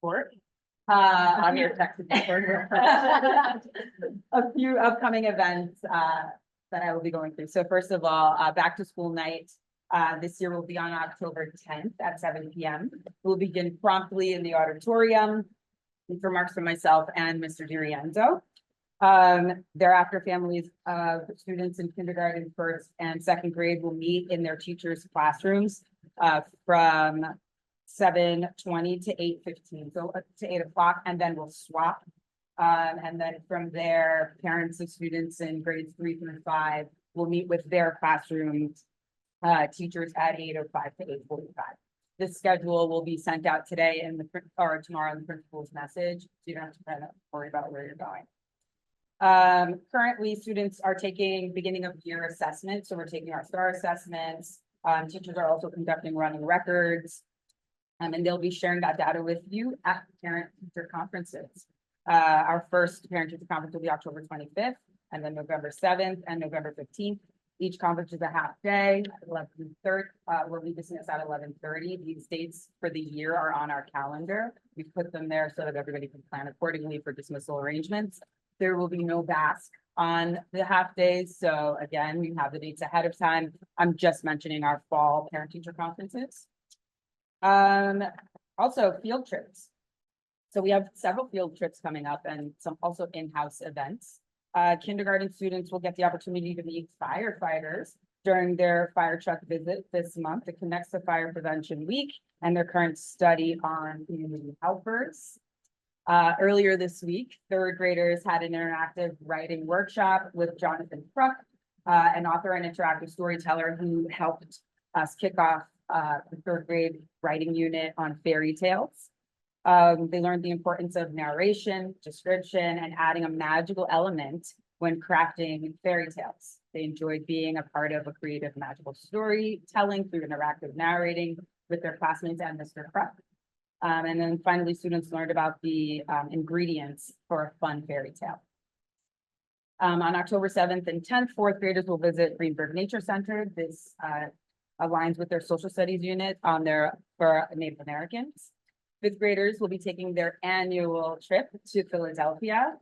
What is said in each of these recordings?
report. On your text report. A few upcoming events that I will be going through. So first of all, back to school night. This year will be on October 10th at 7 p.m. We'll begin promptly in the auditorium. These remarks from myself and Mr. DiRienzo. Thereafter, families of students in kindergarten, first and second grade will meet in their teachers' classrooms from 7:20 to 8:15, so to 8 o'clock, and then we'll swap. And then from there, parents of students in grades 3 through 5 will meet with their classroom teachers at 8:05 to 8:45. This schedule will be sent out today in the or tomorrow in the principal's message, so you don't have to kind of worry about where you're going. Currently, students are taking beginning of year assessments, so we're taking our STAR assessments. Teachers are also conducting running records. And they'll be sharing that data with you at parent-teacher conferences. Our first parent-teacher conference will be October 25th, and then November 7th and November 15th. Each conference is a half day, 11:30. We'll be dismissed at 11:30. These dates for the year are on our calendar. We put them there so that everybody can plan accordingly for dismissal arrangements. There will be no BASC on the half days. So again, we have the dates ahead of time. I'm just mentioning our fall parent-teacher conferences. Also field trips. So we have several field trips coming up and some also in-house events. Kindergarten students will get the opportunity to meet firefighters during their fire truck visit this month. It connects to Fire Prevention Week and their current study on community helpers. Earlier this week, third graders had an interactive writing workshop with Jonathan Fruck, an author and interactive storyteller who helped us kick off the third grade writing unit on fairy tales. They learned the importance of narration, description, and adding a magical element when crafting fairy tales. They enjoyed being a part of a creative magical storytelling through interactive narrating with their classmates and Mr. Fruck. And then finally, students learned about the ingredients for a fun fairy tale. On October 7th and 10th, fourth graders will visit Greenberg Nature Center. This aligns with their social studies unit on for Native Americans. Fifth graders will be taking their annual trip to Philadelphia,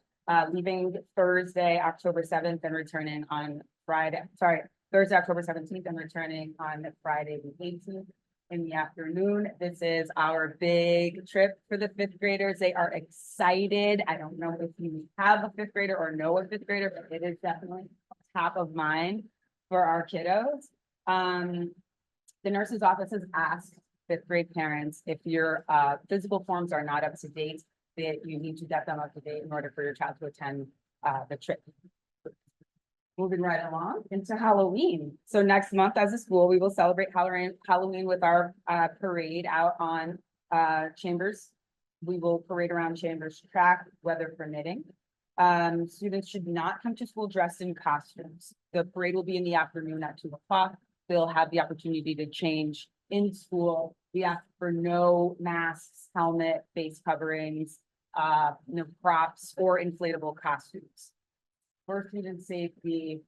leaving Thursday, October 7th and returning on Thursday, October 17th and returning on Friday, the 18th. In the afternoon. This is our big trip for the fifth graders. They are excited. I don't know if you have a fifth grader or know a fifth grader, but it is definitely top of mind for our kiddos. The nurse's office has asked fifth grade parents if your physical forms are not up to date, that you need to get them up to date in order for your child to attend the trip. Moving right along into Halloween. So next month as a school, we will celebrate Halloween with our parade out on Chambers. We will parade around Chambers track, weather permitting. Students should not come to school dressed in costumes. The parade will be in the afternoon at 2 o'clock. They'll have the opportunity to change in school. We ask for no masks, helmet, face coverings, no props or inflatable costumes. For student safety,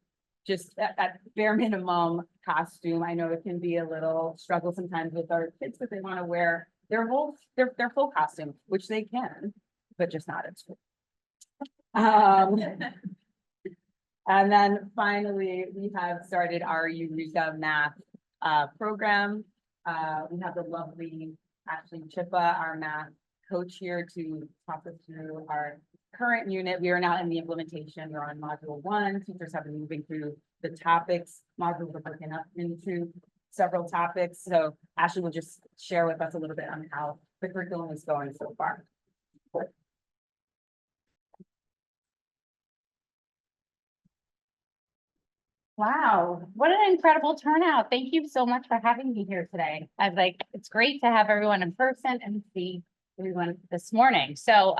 just at bare minimum costume. I know it can be a little struggle sometimes with our kids because they want to wear their full costume, which they can, but just not at school. And then finally, we have started our Eureka Math program. We have the lovely Ashley Chippa, our math coach, here to talk us through our current unit. We are now in the implementation. We're on module 1. Teachers have been moving through the topics. Modules are broken up into several topics. So Ashley will just share with us a little bit on how the curriculum is going so far. Wow, what an incredible turnout. Thank you so much for having me here today. It's great to have everyone in person and see everyone this morning. So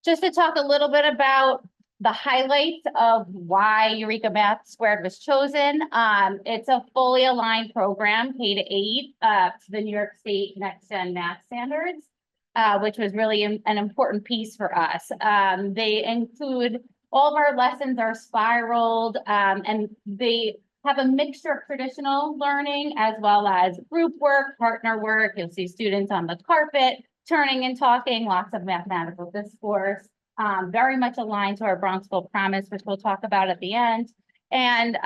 just to talk a little bit about the highlights of why Eureka Math Squared was chosen. It's a fully aligned program, K-8, to the New York State Next Gen Math Standards, which was really an important piece for us. They include all of our lessons are spiraled, and they have a mixture of traditional learning as well as group work, partner work. You'll see students on the carpet, turning and talking, lots of mathematical discourse, very much aligned to our Bronxville promise, which we'll talk about at the end. And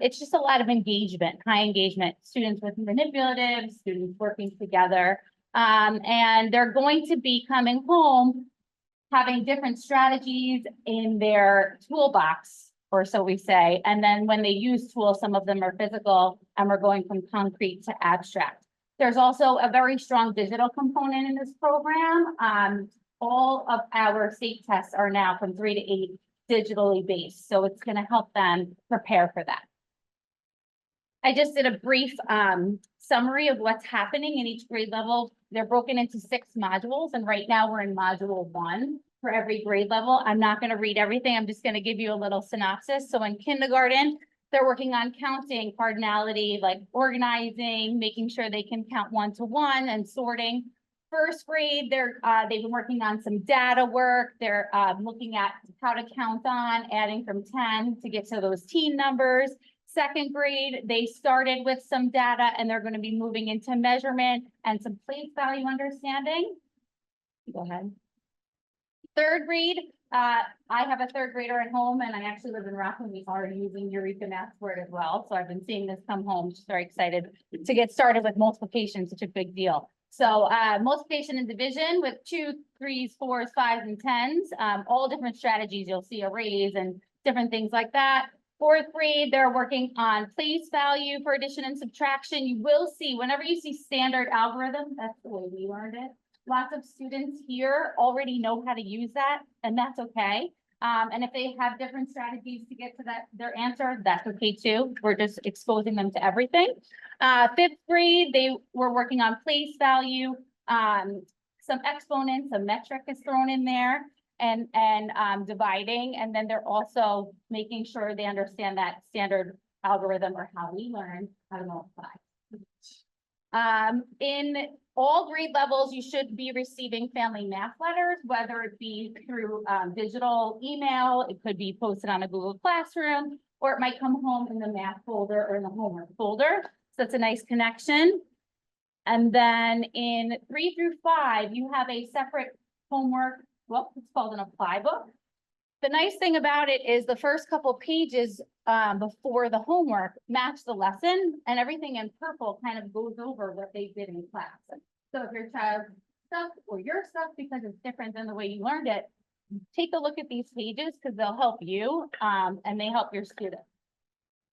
it's just a lot of engagement, high engagement, students with manipulative, students working together. And they're going to be coming home having different strategies in their toolbox, or so we say. And then when they use tools, some of them are physical, and we're going from concrete to abstract. There's also a very strong digital component in this program. All of our state tests are now from 3 to 8 digitally based, so it's going to help them prepare for that. I just did a brief summary of what's happening in each grade level. They're broken into 6 modules, and right now we're in module 1 for every grade level. I'm not going to read everything. I'm just going to give you a little synopsis. So in kindergarten, they're working on counting, cardinality, like organizing, making sure they can count 1 to 1 and sorting. First grade, they've been working on some data work. They're looking at how to count on, adding from 10 to get to those teen numbers. Second grade, they started with some data, and they're going to be moving into measurement and some place value understanding. Go ahead. Third grade, I have a third grader at home, and I actually live in Rockland. We are using Eureka Math Word as well. So I've been seeing this come home. Just very excited to get started with multiplication, such a big deal. So multiplication and division with 2s, 3s, 4s, 5s, and 10s, all different strategies. You'll see arrays and different things like that. Fourth grade, they're working on place value for addition and subtraction. You will see, whenever you see standard algorithm, that's the way we learned it. Lots of students here already know how to use that, and that's okay. And if they have different strategies to get to their answer, that's okay too. We're just exposing them to everything. Fifth grade, they were working on place value, some exponents, a metric is thrown in there, and dividing. And then they're also making sure they understand that standard algorithm, or how we learn how to multiply. In all grade levels, you should be receiving family math letters, whether it be through digital email, it could be posted on a Google Classroom, or it might come home in the math folder or in the homework folder. So it's a nice connection. And then in 3 through 5, you have a separate homework. Well, it's called an apply book. The nice thing about it is the first couple pages before the homework match the lesson, and everything in purple kind of goes over what they did in class. So if your child's stuck or you're stuck because it's different than the way you learned it, take a look at these pages because they'll help you and they help your students.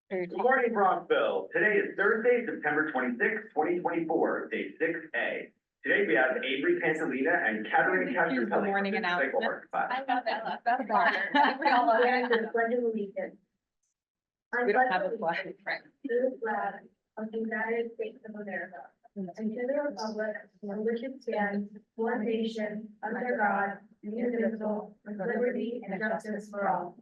Good morning, Bronxville. Today is Thursday, September 26, 2024, day 6A. Today we have Avery Pantalina and Katerina Castro. The morning announcement. I know that. That's We don't have a flag. The flag of the United States of America, and to the republic for which it stands, one nation, under God, indivisible, with liberty and justice for all.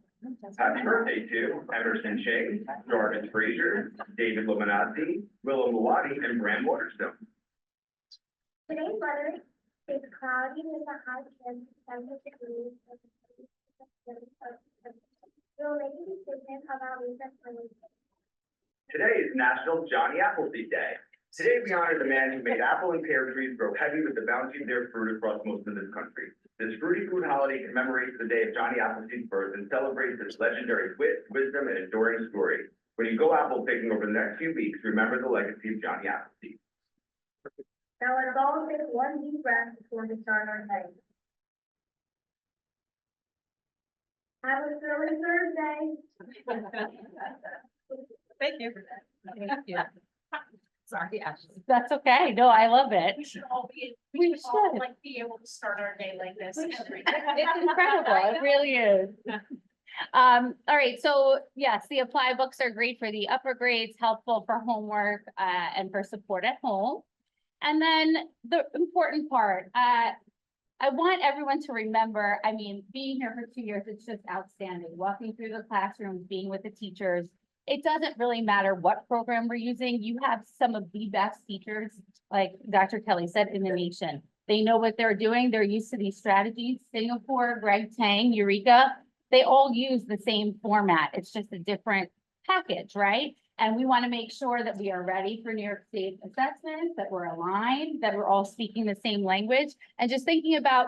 Happy birthday to Emerson Ching, Jarvis Frazier, David Luminazzi, Willow Mulati, and Bram Waterstone. Today's weather is cloudy with a high chance of 70 degrees. We'll make a decision about recent plans. Today is National Johnny Appleseed Day. Today we honor the man who made apple and pear trees grow heavy with the bounty of their fruit across most of this country. This fruity food holiday commemorates the day of Johnny Appleseed's birth and celebrates his legendary wit, wisdom, and enduring story. When you go apple picking over the next few weeks, remember the legacy of Johnny Appleseed. Now let's all take one deep breath before we start our day. Have a thrilling Thursday. Thank you. Thank you. Sorry, Ashley. That's okay. No, I love it. We should all should. like be able to start our day like this. It's incredible. It really is. All right. So yes, the apply books are great for the upper grades, helpful for homework and for support at home. And then the important part, I want everyone to remember, I mean, being here for 2 years, it's just outstanding. Walking through the classrooms, being with the teachers. It doesn't really matter what program we're using. You have some of the best teachers, like Dr. Kelly said, in the nation. They know what they're doing. They're used to these strategies. Singapore, Greg Tang, Eureka, they all use the same format. It's just a different package, right? And we want to make sure that we are ready for New York State assessments, that we're aligned, that we're all speaking the same language, and just thinking about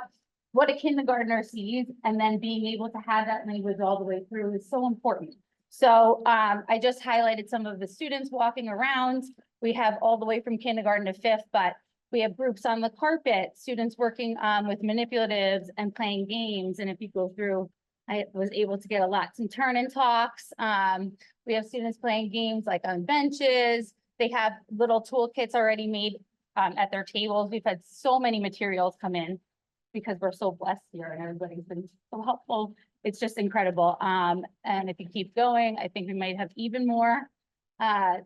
what a kindergartner sees and then being able to have that language all the way through is so important. So I just highlighted some of the students walking around. We have all the way from kindergarten to fifth, but we have groups on the carpet, students working with manipulatives and playing games. And if you go through, I was able to get a lot, some turn-in talks. We have students playing games like on benches. They have little toolkits already made at their tables. We've had so many materials come in because we're so blessed here and everybody's been so helpful. It's just incredible. And if you keep going, I think we might have even more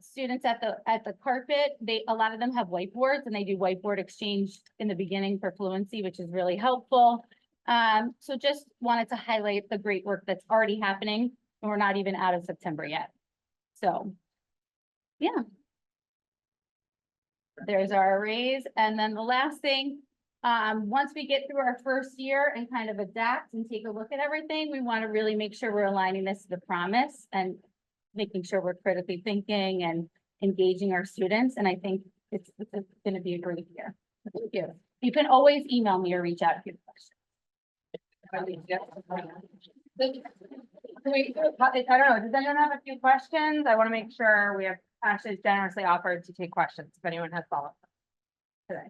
students at the carpet. A lot of them have whiteboards and they do whiteboard exchange in the beginning for fluency, which is really helpful. So just wanted to highlight the great work that's already happening, and we're not even out of September yet. So, yeah. There's our raise. And then the last thing, once we get through our first year and kind of adapt and take a look at everything, we want to really make sure we're aligning this to the promise and making sure we're critically thinking and engaging our students. And I think it's going to be a great year. Thank you. You can always email me or reach out if you have questions. I don't know, does anyone have a few questions? I want to make sure we have Ashley's generously offered to take questions if anyone has follow-up today.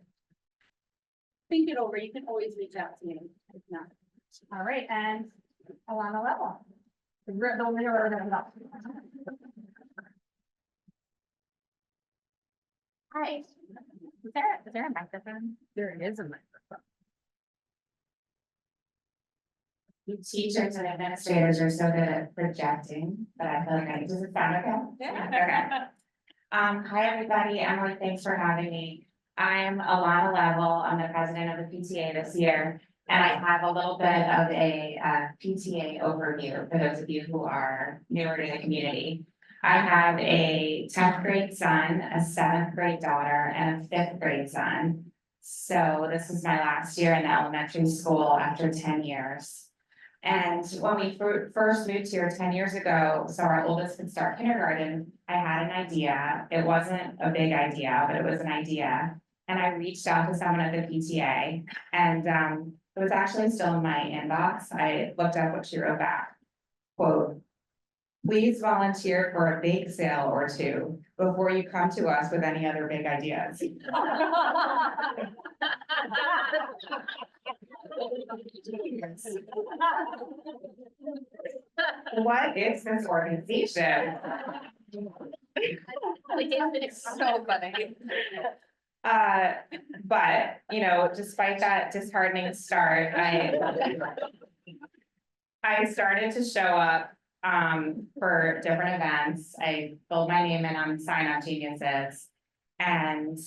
Think it over, you can always reach out to me if not. All right, and Alana Level. Hi. Is there a microphone? There is a microphone. Teachers and administrators are so good at projecting, but I feel like does it sound okay? Yeah. Okay. Hi, everybody. Emily, thanks for having me. I'm Alana Level. I'm the president of the PTA this year, and I have a little bit of a PTA overview for those of you who are newer to the community. I have a 10th grade son, a 7th grade daughter, and a 5th grade son. So this is my last year in the elementary school after 10 years. And when we first moved here 10 years ago, so our oldest could start kindergarten, I had an idea. It wasn't a big idea, but it was an idea. And I reached out to someone at the PTA, and it was actually still in my inbox. I looked up what she wrote back. Quote, please volunteer for a bake sale or two before you come to us with any other big ideas. What is this organization? It's so funny. But, you know, despite that disheartening start, I started to show up for different events. I filled my name in on Sign Up Geniuses, and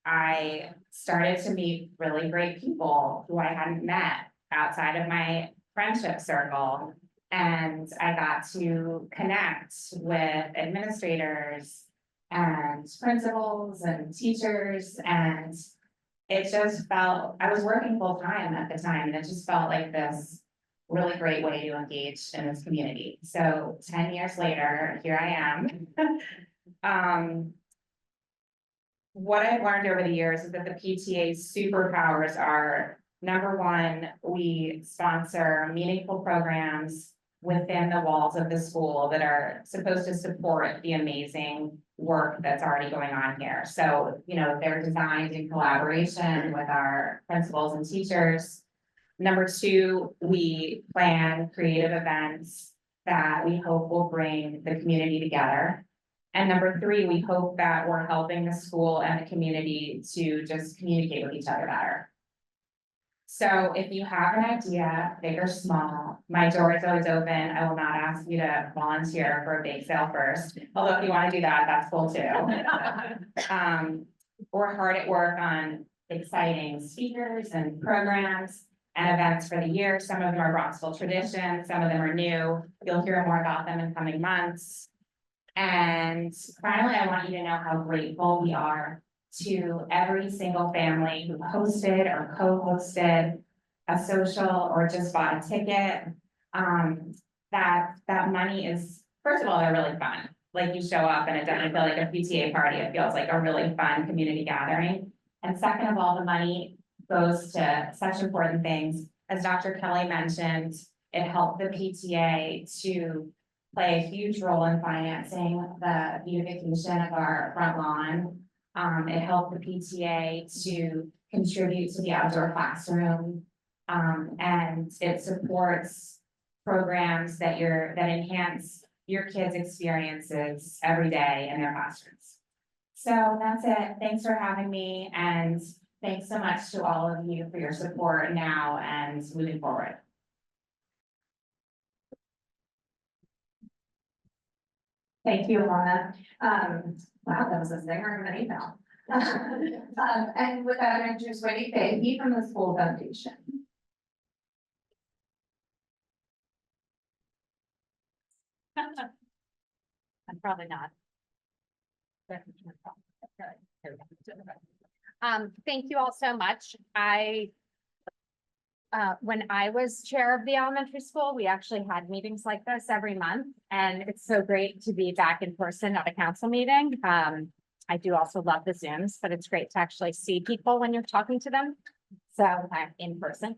I started to meet really great people who I hadn't met outside of my friendship circle. And I got to connect with administrators and principals and teachers, and it just felt, I was working full time at the time, and it just felt like this really great way to engage in this community. So 10 years later, here I am. What I've learned over the years is that the PTA's superpowers are, number one, we sponsor meaningful programs within the walls of the school that are supposed to support the amazing work that's already going on here. So, you know, they're designed in collaboration with our principals and teachers. Number two, we plan creative events that we hope will bring the community together. And number three, we hope that we're helping the school and the community to just communicate with each other better. So if you have an idea, big or small, my door is always open. I will not ask you to volunteer for a bake sale first. Although if you want to do that, that's cool too. We're hard at work on exciting speakers and programs and events for the year. Some of them are Bronxville traditions, some of them are new. You'll hear more about them in coming months. And finally, I want you to know how grateful we are to every single family who hosted or co-hosted a social or just bought a ticket. That money is, first of all, they're really fun. like you show up and it doesn't feel like a PTA party, it feels like a really fun community gathering. And second of all, the money goes to such important things. As Dr. Kelly mentioned, it helped the PTA to play a huge role in financing the beautification of our front lawn. It helped the PTA to contribute to the outdoor classroom. And it supports programs that enhance your kids' experiences every day in their classrooms. So that's it. Thanks for having me, and thanks so much to all of you for your support now and moving forward. Thank you, Alana. Wow, that was a zinger of an email. And with that, I'm introduce Wendy Fahey from the School Foundation. I'm probably not. Thank you all so much. When I was chair of the elementary school, we actually had meetings like this every month, and it's so great to be back in person at a council meeting. I do also love the Zooms, but it's great to actually see people when you're talking to them. So in person.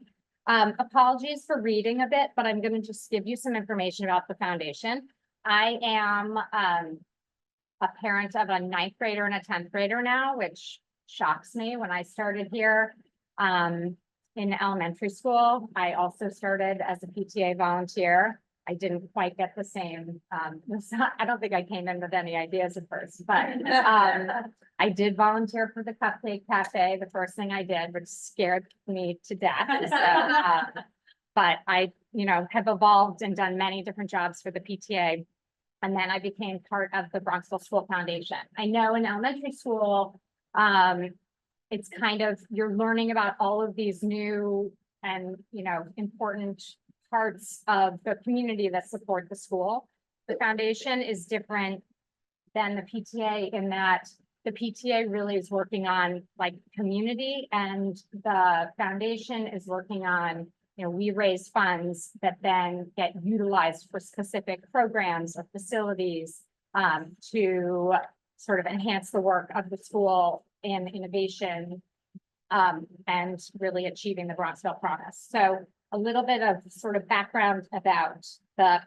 Apologies for reading a bit, but I'm going to just give you some information about the foundation. I am a parent of a 9th grader and a 10th grader now, which shocks me. When I started here in elementary school, I also started as a PTA volunteer. I didn't quite get the same, I don't think I came in with any ideas at first, but I did volunteer for the Cupcake Cafe, the first thing I did, which scared me to death. So, but I, have evolved and done many different jobs for the PTA. And then I became part of the Bronxville School Foundation. I know in elementary school, it's kind of, you're learning about all of these new and, important parts of the community that support the school. The foundation is different than the PTA in that the PTA really is working on like community, and the foundation is working on, we raise funds that then get utilized for specific programs or facilities to sort of enhance the work of the school in innovation and really achieving the Bronxville promise. So a little bit of sort of background about the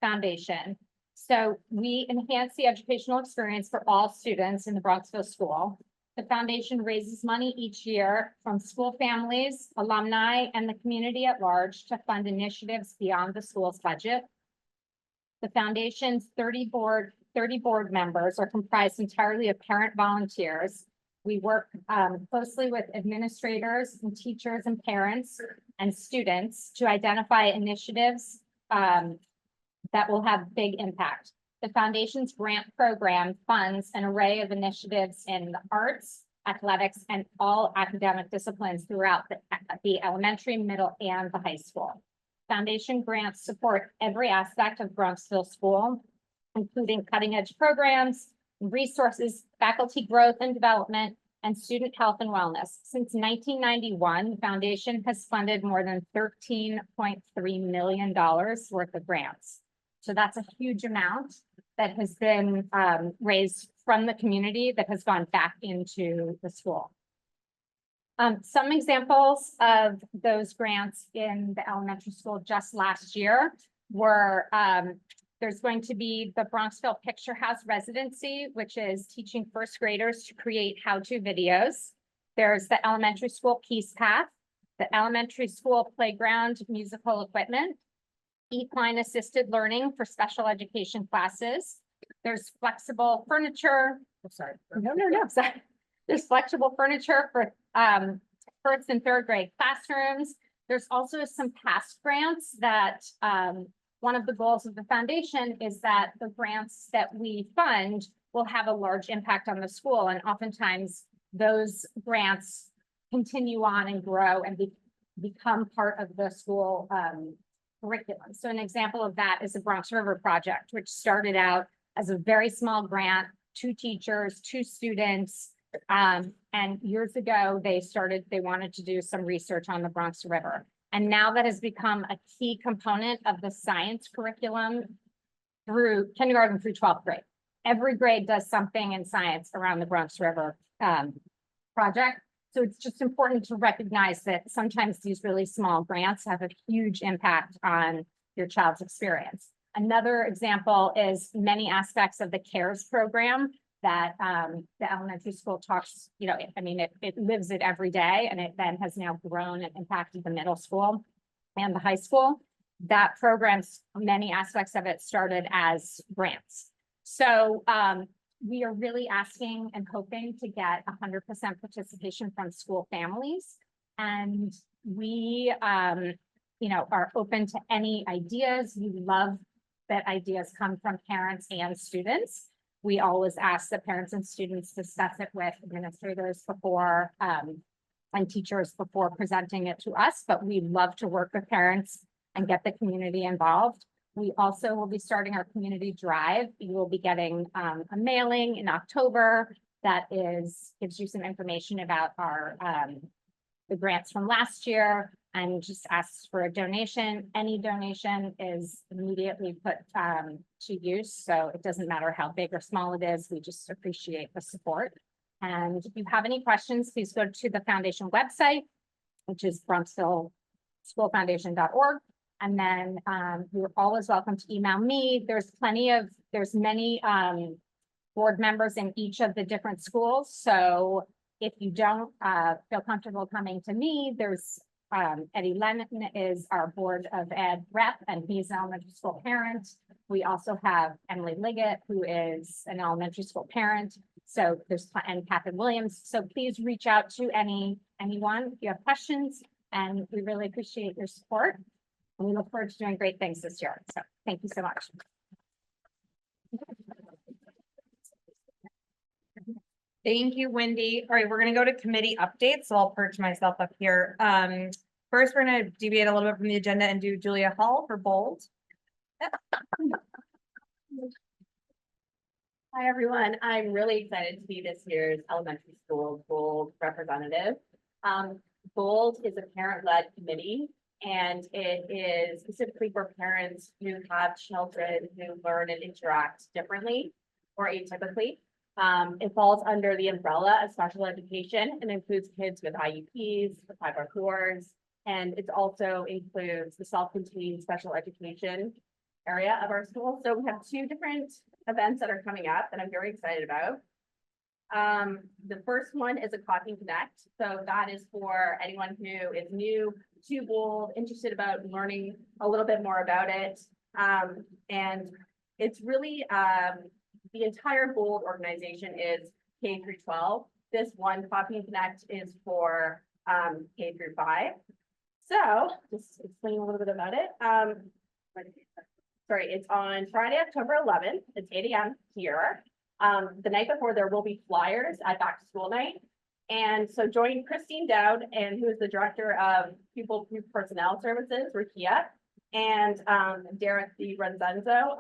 foundation. So we enhance the educational experience for all students in the Bronxville school. The foundation raises money each year from school families, alumni, and the community at large to fund initiatives beyond the school's budget. The foundation's 30 board members are comprised entirely of parent volunteers. We work closely with administrators and teachers and parents and students to identify initiatives that will have big impact. The foundation's grant program funds an array of initiatives in the arts, athletics, and all academic disciplines throughout the elementary, middle, and the high school. Foundation grants support every aspect of Bronxville School, including cutting-edge programs, resources, faculty growth and development, and student health and wellness. Since 1991, the foundation has funded more than $13.3 million worth of grants. So that's a huge amount that has been raised from the community that has gone back into the school. Some examples of those grants in the elementary school just last year were there's going to be the Bronxville Picture House residency, which is teaching first graders to create how-to videos. There's the elementary school Peace Path, the elementary school playground musical equipment, equine assisted learning for special education classes. There's flexible furniture. Oh, sorry. Sorry. There's flexible furniture for first and third grade classrooms. There's also some past grants that one of the goals of the foundation is that the grants that we fund will have a large impact on the school. And oftentimes those grants continue on and grow and become part of the school curriculum. So an example of that is the Bronx River Project, which started out as a very small grant, 2 teachers, 2 students. And years ago, they wanted to do some research on the Bronx River. And now that has become a key component of the science curriculum through kindergarten through 12th grade. Every grade does something in science around the Bronx River project. So it's just important to recognize that sometimes these really small grants have a huge impact on your child's experience. Another example is many aspects of the CARES program that the elementary school talks, I mean, it lives it every day, and it then has now grown and impacted the middle school and the high school. That program's many aspects of it started as grants. So we are really asking and hoping to get 100% participation from school families. And we, are open to any ideas. We love that ideas come from parents and students. We always ask that parents and students discuss it with administrators before and teachers before presenting it to us, but we love to work with parents and get the community involved. We also will be starting our community drive. You will be getting a mailing in October that gives you some information about our the grants from last year, and just asks for a donation. Any donation is immediately put to use, so it doesn't matter how big or small it is. We just appreciate the support. And if you have any questions, please go to the foundation website, which is bronxvilleschoolfoundation.org. And then you're always welcome to email me. There's many board members in each of the different schools. So if you don't feel comfortable coming to me, there's Eddie Lennon is our Board of Ed rep, and he's an elementary school parent. We also have Emily Liggett, who is an elementary school parent. So and Catherine Williams. So please reach out to anyone if you have questions, and we really appreciate your support. And we look forward to doing great things this year. So thank you so much. Thank you, Wendy. All right, we're gonna go to committee updates, so I'll perch myself up here. First, we're gonna deviate a little bit from the agenda and do Julia Hall for bold. Hi, everyone. I'm really excited to be this year's elementary school Bold representative. Bold is a parent-led committee, and it is specifically for parents who have children who learn and interact differently or atypically. It falls under the umbrella of special education and includes kids with IEPs, with 504s, and it also includes the self-contained special education area of our school. So we have two different events that are coming up that I'm very excited about. The first one is a Coffee and Connect. So that is for anyone who is new to Bold, interested about learning a little bit more about it. And it's really, the entire Bold organization is K through 12. This one Coffee and Connect is for K through 5. So just explain a little bit about it. Sorry, it's on Friday, October 11th. It's 8 a.m. here. The night before, there will be flyers at back to school night. And so join Christine Dowd, and who is the director of Pupil Personnel Services, Rakia, and Derek DiRenzenzo,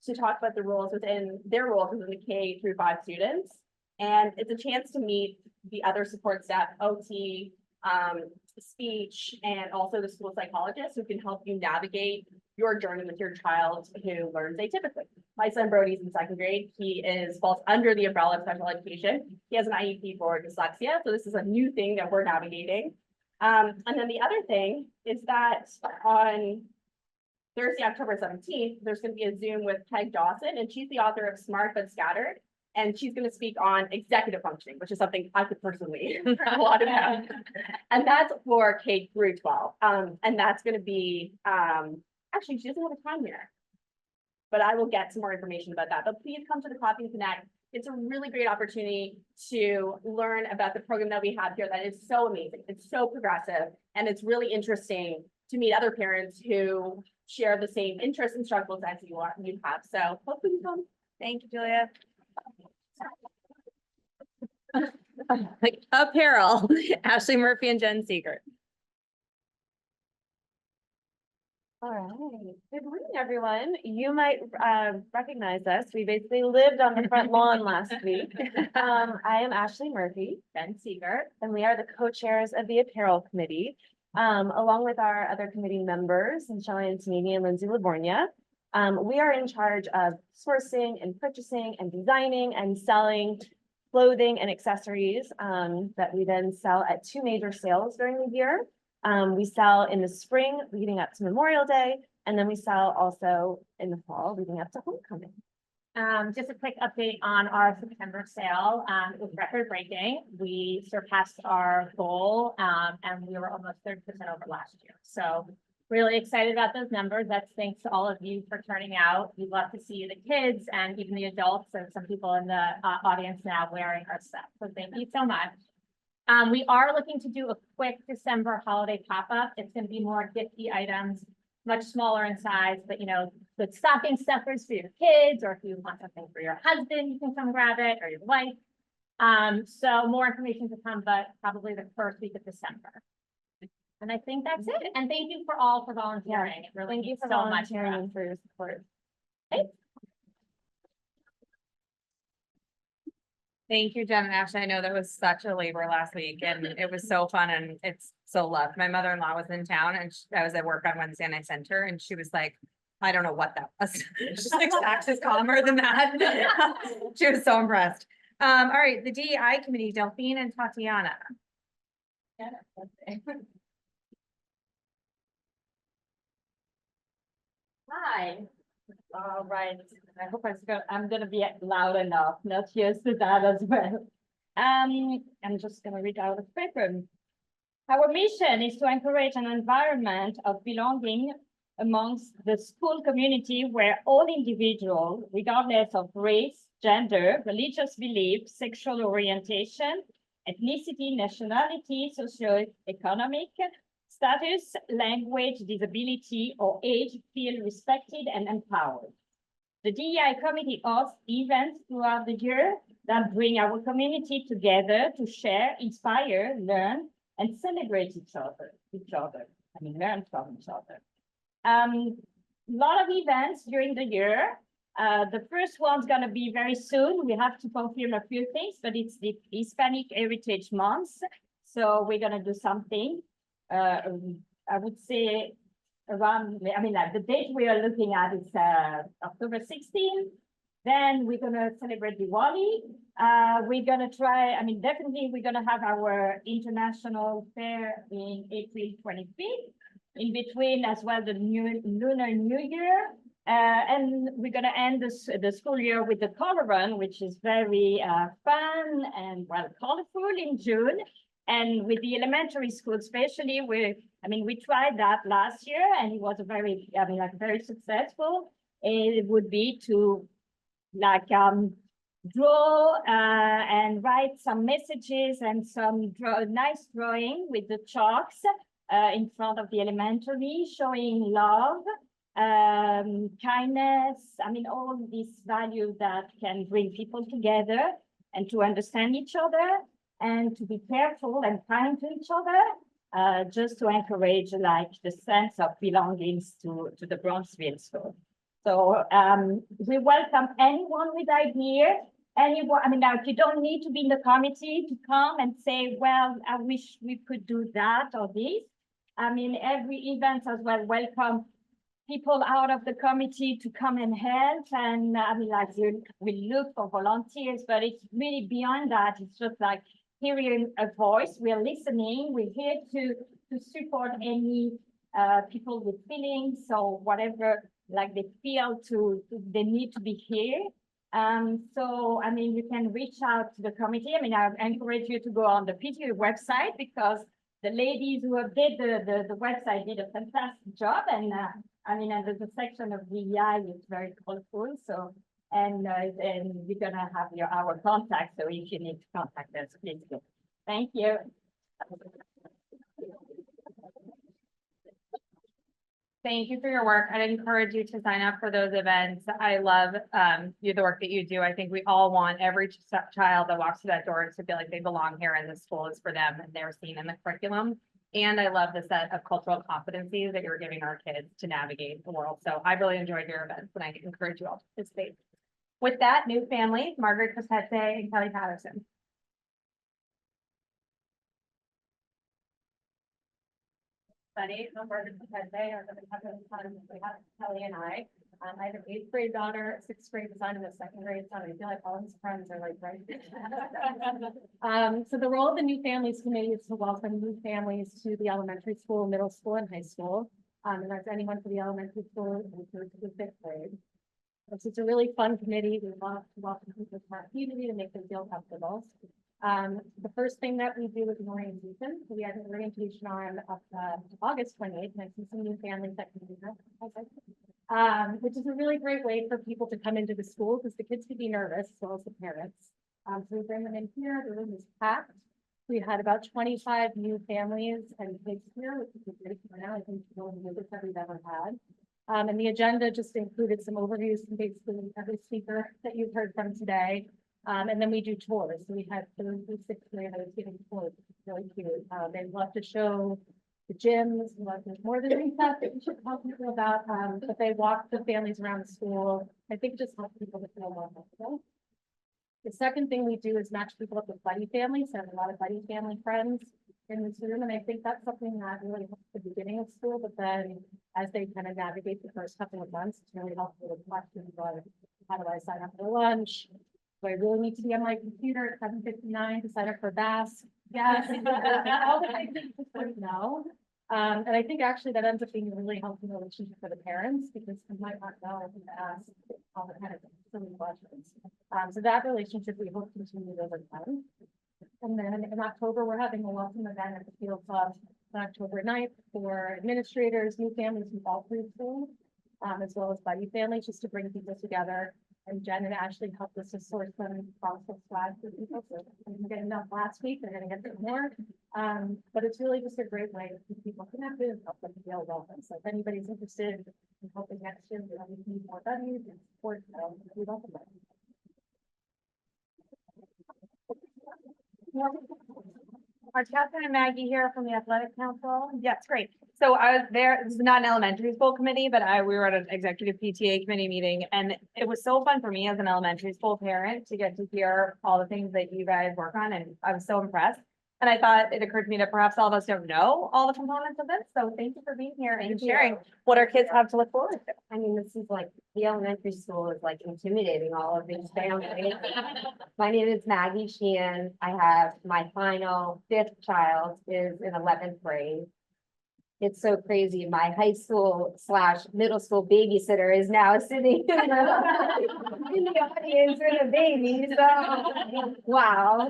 to talk about the roles within their roles within the K through 5 students. And it's a chance to meet the other support staff, OT, speech, and also the school psychologist who can help you navigate your journey with your child who learns atypically. My son Brody's in 2nd grade. He falls under the umbrella of special education. He has an IEP for dyslexia. So this is a new thing that we're navigating. And then the other thing is that on Thursday, October 17th, there's going to be a Zoom with Peg Dawson, and she's the author of Smart But Scattered. And she's going to speak on executive functioning, which is something I could personally learn a lot about. And that's for K through 12. And that's going to be, actually, she doesn't have a time here, but I will get some more information about that. But please come to the Coffee and Connect. It's a really great opportunity to learn about the program that we have here that is so amazing. It's so progressive, and it's really interesting to meet other parents who share the same interests and struggles as you have. So hopefully you come. Thank you, Julia. Apparel, Ashley Murphy and Jen Seeger. All right. Good morning, everyone. You might recognize us. We basically lived on the front lawn last week. I am Ashley Murphy, Ben Seeger. and we are the co-chairs of the apparel committee, along with our other committee members, Michelle Antonini and Lindsay Livornia. We are in charge of sourcing and purchasing and designing and selling clothing and accessories that we then sell at two major sales during the year. We sell in the spring leading up to Memorial Day, and then we sell also in the fall leading up to homecoming. Just a quick update on our September sale. It was record breaking. We surpassed our goal, and we were almost 30% over last year. So really excited about those numbers. That's thanks to all of you for turning out. We love to see the kids and even the adults and some people in the audience now wearing our stuff. So thank you so much. We are looking to do a quick December holiday pop-up. It's going to be more gifty items, much smaller in size, but you know, good stocking stuffers for your kids, or if you want something for your husband, you can come grab it, or your wife. So more information to come, but probably the first week of December. And I think that's it. And thank you for all for volunteering. It really Thank you means for so much. volunteering and for your support. Thank you, Jen and Ashley. I know that was such a labor last week and it was so fun and it's so loved. My mother-in-law was in town and I was at work on Wednesday and I sent her and she was like, I don't know what that was. She's like, tax is calmer than that. She was so impressed. All right, the DEI committee, Delphine and Tatiana. Hi. All right. I hope I'm gonna be loud enough, not used to that as well. I'm just gonna read out the paper. Our mission is to encourage an environment of belonging amongst the school community where all individuals, regardless of race, gender, religious belief, sexual orientation, ethnicity, nationality, socioeconomic status, language, disability, or age, feel respected and empowered. The DEI committee hosts events throughout the year that bring our community together to share, inspire, learn, and celebrate each other. Learn from each other. Lot of events during the year. The first one's gonna be very soon. We have to confirm a few things, but it's the Hispanic Heritage Month. So we're gonna do something. I would say around, like the date we are looking at is October 16th. Then we're gonna celebrate Diwali. We're gonna try, definitely we're gonna have our international fair in April 25th. In between as well, the Lunar New Year. And we're gonna end the school year with the color run, which is very fun and colorful in June. And with the elementary school, especially, we tried that last year and it was a very, very successful. It would be to draw and write some messages and some nice drawing with the chalks in front of the elementary, showing love, kindness, all these values that can bring people together and to understand each other and to be careful and kind to each other, just to encourage the sense of belongings to the Bronxville school. So we welcome anyone with ideas. Anyone, now you don't need to be in the committee to come and say, well, I wish we could do that or this. Every event as well welcome people out of the committee to come and help. And we look for volunteers, but it's really beyond that. It's just like hearing a voice. We're listening. We're here to support any people with feelings or whatever, they feel they need to be here. So, you can reach out to the committee. I encourage you to go on the PTA website because the ladies who did the website did a fantastic job. And there's a section of DEI is very colorful. So, and we're gonna have our contact. So if you need to contact us, please do. Thank you. Thank you for your work. I'd encourage you to sign up for those events. I love the work that you do. I think we all want every child that walks through that door to feel like they belong here and the school is for them and they're seen in the curriculum. And I love the set of cultural competencies that you're giving our kids to navigate the world. So I really enjoyed your events and I encourage you all to participate. With that, new family, Margaret Cosette and Kelly Patterson. Sunny, Margaret Cosette, are going to have Kelly and I. I have an 8th grade daughter, 6th grade son, and a 2nd grade son. I feel like all his friends are like, right? So the role of the New Families Committee is to welcome new families to the elementary school, middle school, and high school. And that's anyone for the elementary school and through to the 5th grade. It's a really fun committee. We want to welcome people to our community to make them feel comfortable. The first thing that we do is an orientation. So we had an orientation on August 28th, and I see some new families that can do that. Which is a really great way for people to come into the school because the kids can be nervous as well as the parents. So we bring them in here, the room is packed. We had about 25 new families and kids here, which is a great turnout. I think it's one of the biggest that we've ever had. And the agenda just included some overviews from basically every speaker that you've heard from today. And then we do tours. So we had 36 graders giving tours, which is really cute. They love to show the gyms, there's more than stuff that we should talk people about. But they walk the families around the school. I think it just helps people to feel more comfortable. The second thing we do is match people up with buddy families. I have a lot of buddy family friends in this room, and I think that's something that really helps at the beginning of school, but then as they kind of navigate the first couple of months, it's really helpful with questions like, how do I sign up for lunch? Do I really need to be on my computer at 7:59 to sign up for BAS? Yes. All the things that you just don't know. And I think actually that ends up being a really healthy relationship for the parents because they might not know to ask all the kind of silly questions. So that relationship we hope continues over time. And then in October, we're having a welcome event at the Field Club on October 9th for administrators, new families from all three schools, as well as buddy families, just to bring people together. And Jen and Ashley helped us to source some Bronxville swag for people. So we didn't get enough last week, they're gonna get some more. But it's really just a great way to keep people connected and help them feel welcome. So if anybody's interested in helping next year, we need more buddies and support, we welcome them. Are Catherine and Maggie here from the Athletic Council? Yes, great. So I was there, this is not an elementary school committee, but we were at an executive PTA committee meeting, and it was so fun for me as an elementary school parent to get to hear all the things that you guys work on, and I was so impressed. And I thought it occurred to me that perhaps all of us don't know all the components of this, so thank you for being here and sharing what our kids have to look forward to. I mean, this is like, the elementary school is like intimidating all of these families. My name is Maggie Sheehan. I have my final 5th child is in 11th grade. It's so crazy. My high school / middle school babysitter is now sitting in the audience with a baby. So, wow.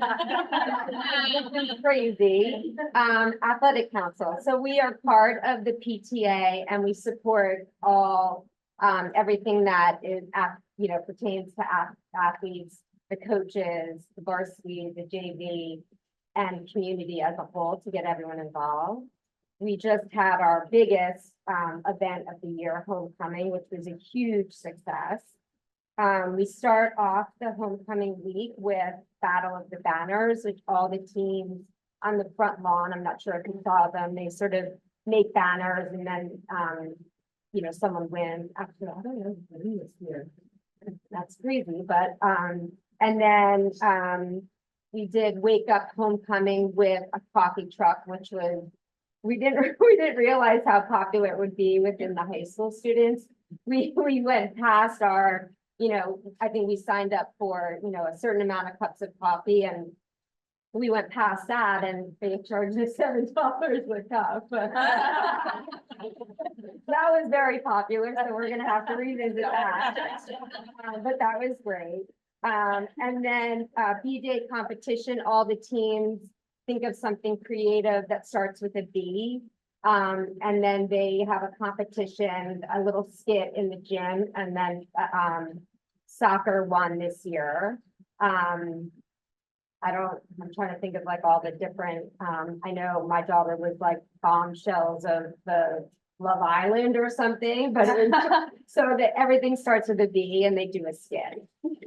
This is crazy. Athletic Council. So we are part of the PTA and we support all everything that is, pertains to athletes, the coaches, the varsity, the JV, and community as a whole to get everyone involved. We just had our biggest event of the year, homecoming, which was a huge success. We start off the homecoming week with Battle of the Banners, which all the teams on the front lawn, I'm not sure if you saw them, they sort of make banners and then, someone wins. Actually, I don't know who is here. That's crazy, but, and then we did Wake Up Homecoming with a coffee truck, which was, we didn't realize how popular it would be within the high school students. We went past our, I think we signed up for, a certain amount of cups of coffee and we went past that and they charged us $7 a cup. That was very popular, so we're gonna have to revisit that. But that was great. And then BJ competition, all the teams think of something creative that starts with a B. And then they have a competition, a little skit in the gym, and then soccer won this year. I'm trying to think of like all the different, I know my daughter was like bombshells of the Love Island or something, but it was so that everything starts with a B and they do a skit.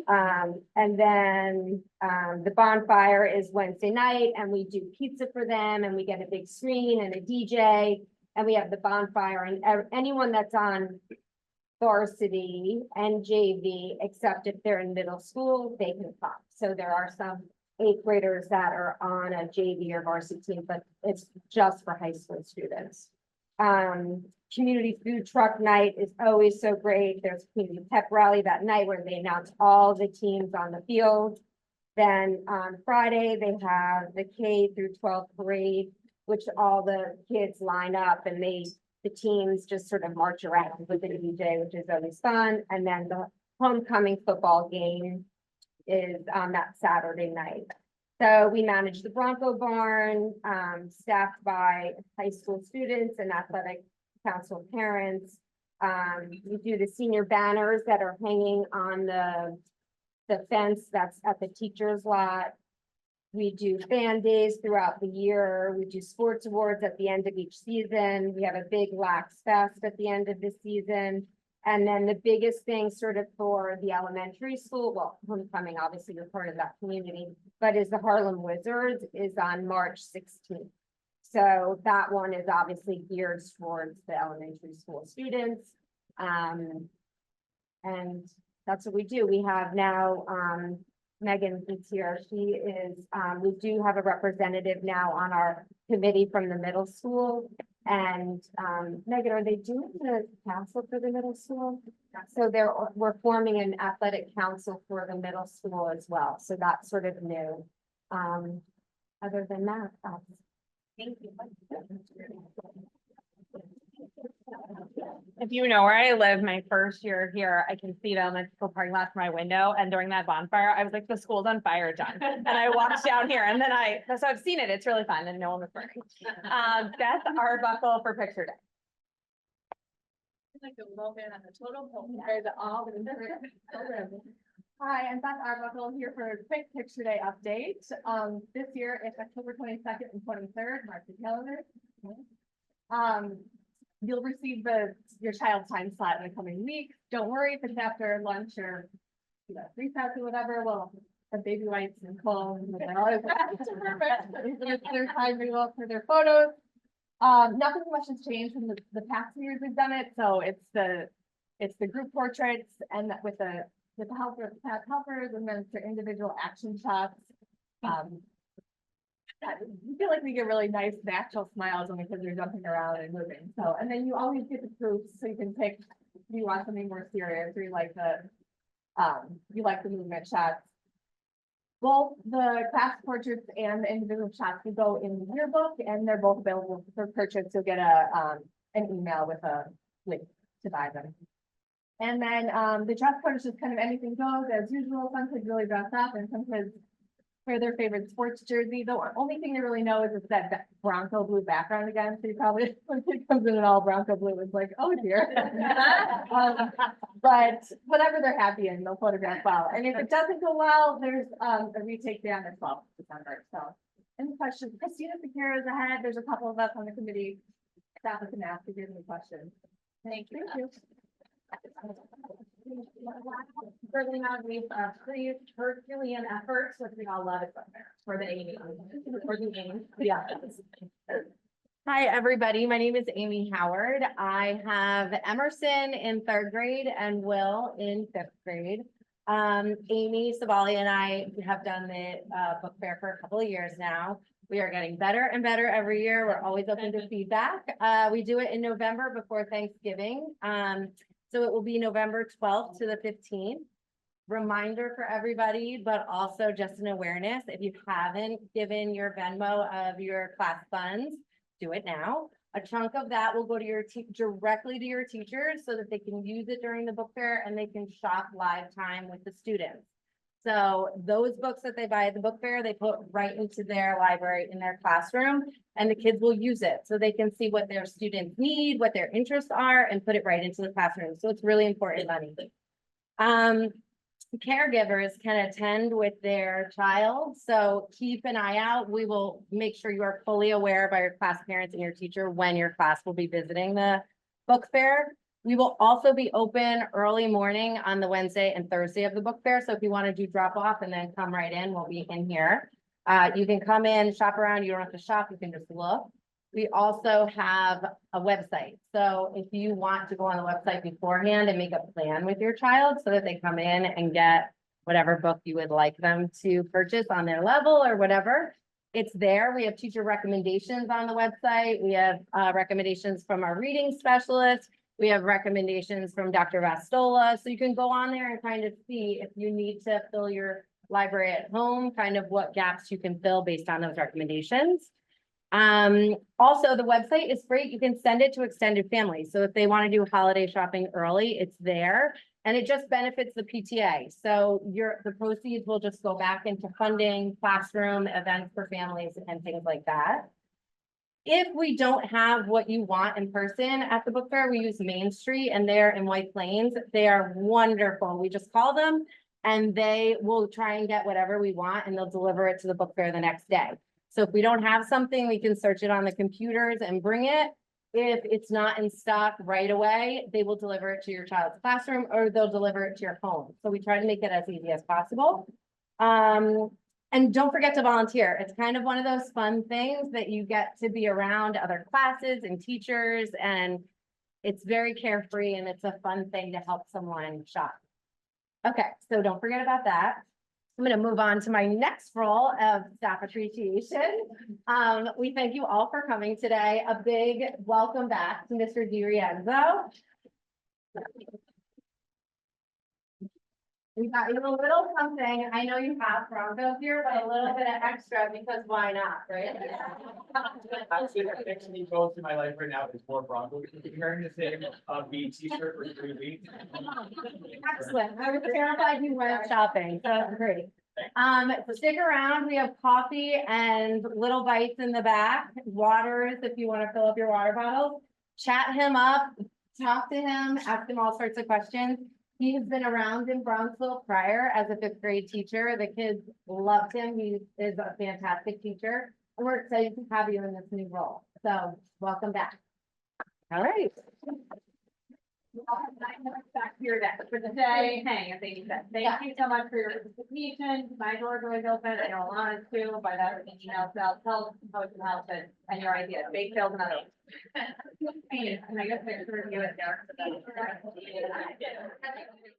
And then the bonfire is Wednesday night and we do pizza for them and we get a big screen and a DJ and we have the bonfire and anyone that's on varsity and JV, except if they're in middle school, they can come. So there are some 8th graders that are on a JV or varsity team, but it's just for high school students. Community food truck night is always so great. There's a community pep rally that night where they announce all the teams on the field. Then on Friday, they have the K through 12th grade, which all the kids line up and the teams just sort of march around with the DJ, which is always fun. And then the homecoming football game is on that Saturday night. So we manage the Bronco Barn, staffed by high school students and athletic council parents. We do the senior banners that are hanging on the fence that's at the teacher's lot. We do fan days throughout the year. We do sports awards at the end of each season. We have a big Lax Fest at the end of the season. And then the biggest thing sort of for the elementary school, well, homecoming, obviously you're part of that community, but is the Harlem Wizards is on March 16th. So that one is obviously geared towards the elementary school students. And that's what we do. We have now, Megan is here. She is, we do have a representative now on our committee from the middle school. And Megan, are they doing the council for the middle school? So we're forming an athletic council for the middle school as well. So that's sort of new. Other than that, thank you. If you know where I live, my first year here, I can see the elementary school parking lot from my window. And during that bonfire, I was like, the school's on fire, John. And I walked down here and then so I've seen it. It's really fun and no one was burning. Beth Arbuckle for picture day. Like a little bit on the total poll compared to all the different. Hi, I'm Beth Arbuckle here for a quick picture day update. This year it's October 22nd and 23rd, mark the calendar. You'll receive your child's time slot in the coming weeks. Don't worry if it's after lunch or recess or whatever. Well, the baby wipes and clothes, they're always perfect. It's their time to go up for their photos. Nothing much has changed from the past few years we've done it. So it's the group portraits and with the help of the helpers, and then it's their individual action shots. We feel like we get really nice natural smiles when the kids are jumping around and moving. So, and then you always get the proofs, so you can pick, do you want something more serious, or you like the movement shots. Both the class portraits and the individual shots will go in the yearbook, and they're both available for purchase. You'll get an email with a link to buy them. And then the dress code is just kind of anything goes as usual. Some kids really dress up, and some kids wear their favorite sports jersey. The only thing they really know is it's that Bronco blue background again. So you probably, when a kid comes in all Bronco blue, it's like, oh dear. But whatever they're happy in, they'll photograph well. And if it doesn't go well, there's a retake day on the 12th of December. So any questions? Christina Secura is ahead. There's a couple of us on the committee. Staff can ask if you have any questions. Thank you. Thank you. Certainly not we've pretty Herculean efforts, which we all love it for the Amy. For the Amy. Yeah. Hi, everybody. My name is Amy Howard. I have Emerson in 3rd grade and Will in 5th grade. Amy Savali and I have done the book fair for a couple of years now. We are getting better and better every year. We're always open to feedback. We do it in November before Thanksgiving. So it will be November 12th to the 15th. Reminder for everybody, but also just an awareness. If you haven't given your Venmo of your class funds, do it now. A chunk of that will go to directly to your teachers so that they can use it during the book fair and they can shop live time with the students. So those books that they buy at the book fair, they put right into their library in their classroom, and the kids will use it so they can see what their students need, what their interests are, and put it right into the classroom. So it's really important money. Caregivers can attend with their child, so keep an eye out. We will make sure you are fully aware by your class parents and your teacher when your class will be visiting the book fair. We will also be open early morning on the Wednesday and Thursday of the book fair. So if you want to do drop off and then come right in, we'll be in here. You can come in, shop around. You don't have to shop. You can just look. We also have a website. So if you want to go on the website beforehand and make a plan with your child so that they come in and get whatever book you would like them to purchase on their level or whatever, It's there. We have teacher recommendations on the website. We have recommendations from our reading specialist. We have recommendations from Dr. Vastola. So you can go on there and kind of see if you need to fill your library at home, kind of what gaps you can fill based on those recommendations. Also, the website is great. You can send it to extended families. So if they want to do holiday shopping early, it's there. And it just benefits the PTA. So the proceeds will just go back into funding classroom events for families and things like that. If we don't have what you want in person at the book fair, we use Main Street and they're in White Plains. They are wonderful. We just call them and they will try and get whatever we want and they'll deliver it to the book fair the next day. So if we don't have something, we can search it on the computers and bring it. If it's not in stock right away, they will deliver it to your child's classroom or they'll deliver it to your home. So we try to make it as easy as possible. And don't forget to volunteer. It's kind of one of those fun things that you get to be around other classes and teachers, and it's very carefree and it's a fun thing to help someone shop. Okay, so don't forget about that. I'm going to move on to my next role of staff appreciation. We thank you all for coming today. A big welcome back to Mr. DiRienzo. We got you a little something. I know you have Bronxville here, but a little bit of extra because why not, right? Actually, goes through my life right now is more Bronco. Wearing the same beat t-shirt for 3 weeks. Excellent. I was terrified you went shopping, so great. Stick around. We have coffee and little bites in the back, waters if you want to fill up your water bottles. Chat him up, talk to him, ask him all sorts of questions. He has been around in Bronxville prior as a 5th grade teacher. The kids loved him. He is a fantastic teacher. And we're excited to have you in this new role. So welcome back. All right. Back here that for the day, hang, as Amy said, thank you so much for your participation. My door's always open, I know Alana's too, by that email, tell how it can help and your ideas, bake sales and others. And I guess there's a review it there.